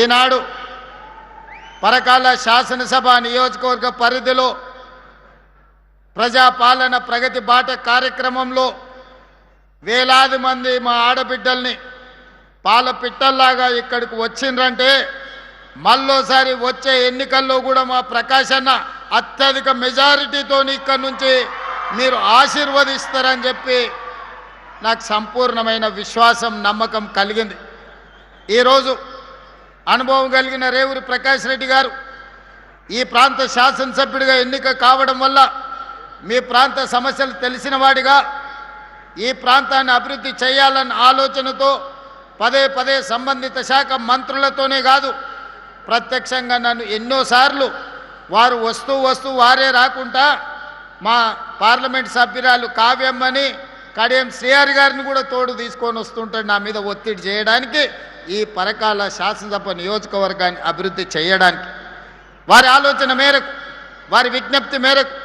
ఈనాడు పరకాల శాసనసభ నియోజకవర్గ పరిధిలో ప్రజాపాలన ప్రగతి బాట కార్యక్రమంలో వేలాది మంది మా ఆడబిడ్డల్ని పాల పిట్టల్లాగా ఇక్కడికి వచ్చిండ్రంటే మళ్ళోసారి వచ్చే ఎన్నికల్లో కూడా మా ప్రకాష్ అన్న అత్యధిక మెజారిటీతో ఇక్కడి నుంచి మీరు ఆశీర్వదిస్తారని చెప్పి నాకు సంపూర్ణమైన విశ్వాసం నమ్మకం కలిగింది. ఈరోజు అనుభవం కలిగిన రేవూరి ప్రకాష్ రెడ్డి గారు ఈ ప్రాంత శాసనసభ్యుడిగా ఎన్నిక కావడం వల్ల మీ ప్రాంత సమస్యలు తెలిసిన వాడిగా ఈ ప్రాంతాన్ని అభివృద్ధి చేయాలన్న ఆలోచనతో పదే పదే సంబంధిత శాఖ మంత్రులతోనే కాదు ప్రత్యక్షంగా నన్ను ఎన్నోసార్లు వారు వస్తూ వారే రాకుండా మా పార్లమెంట్ సభ్యురాలు కావ్యమ్మని కడియం శ్రీహరి గారిని కూడా తోడు తీసుకొని వస్తుంటాడు నా మీద ఒత్తిడి చేయడానికి, ఈ పరకాల శాసనసభ నియోజకవర్గాన్ని అభివృద్ధి చేయడానికి. వారి ఆలోచన మేరకు వారి విజ్ఞప్తి మేరకు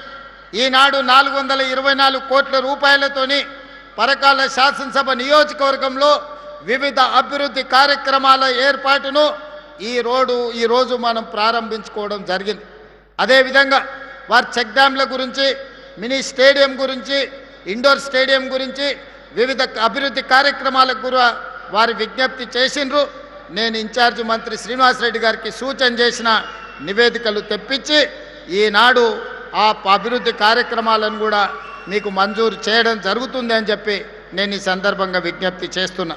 ఈనాడు 424 కోట్ల రూపాయలతోని పరకాల శాసనసభ నియోజకవర్గంలో వివిధ అభివృద్ధి కార్యక్రమాల ఏర్పాటును ఈరోజు మనం ప్రారంభించుకోవడం జరిగింది. అదేవిధంగా వారి చెక్ డ్యాంల గురించి, మినీ స్టేడియం గురించి, ఇండోర్ స్టేడియం గురించి వివిధ అభివృద్ధి కార్యక్రమాలకు కూడా వారి విజ్ఞప్తి చేసిండ్రు. నేను ఇన్ఛార్జ్ మంత్రి శ్రీనివాసరెడ్డి గారికి సూచన చేసిన నివేదికలు తెప్పించి ఈనాడు ఆ అభివృద్ధి కార్యక్రమాలను కూడా మీకు మంజూరు చేయడం జరుగుతుంది అని చెప్పి నేను ఈ సందర్భంగా విజ్ఞప్తి చేస్తున్నా.